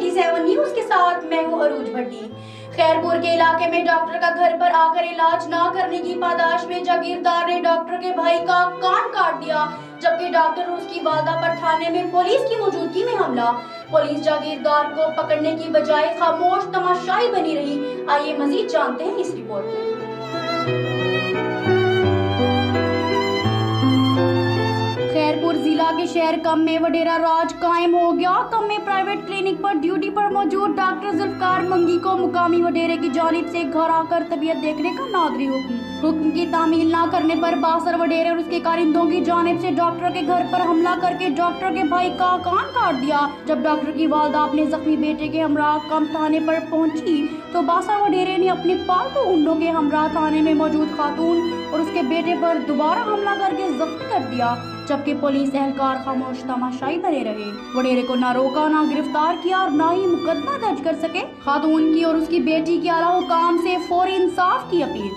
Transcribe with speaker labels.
Speaker 1: 97 news के साथ मैं हूं अरूज भट्टी। खैरपुर के इलाके में डॉक्टर का घर पर आकर इलाज न करने की पादाश में जागीरदार ने डॉक्टर के भाई का कान काट दिया, जबकि डॉक्टर और उसकी वालदा पर थाने में पुलिस की मौजूदगी में हमला। पुलिस जागीरदार को पकड़ने की बजाय खामोश तमाशाई बनी रही। आइए मजीद जानते हैं इस रिपोर्ट में। खैरपुर जिला के शहर कम में वडेरा राज कायम हो गया। कम में प्राइवेट क्लिनिक पर ड्यूटी पर मौजूद डॉक्टर जुल्फकार मंगी को मुकामी वडेरे की जानिब से घर आकर तबीयत देखने का नादरी हुक्म की तामील न करने पर बासर वडेरे और उसके कारिंदों की जानिब से डॉक्टर के घर पर हमला करके डॉक्टर के भाई का कान काट दिया। जब डॉक्टर की वालदा अपने जख्मी बेटे के हमरा कम थाने पर पहुंची तो बासर वडेरे ने अपने पालतू ऊंटों के हमरा थाने में मौजूद खातून और उसके बेटे पर दोबारा हमला करके जख्मी कर दिया, जबकि पुलिस एहलकार खामोश तमाशाई बने रहे। वडेरे को ना रोका, ना गिरफ्तार किया और ना ही मुकदमा दर्ज कर सके। खातून की और उसकी बेटी के आला हुकाम से फौरी इंसाफ की अपील।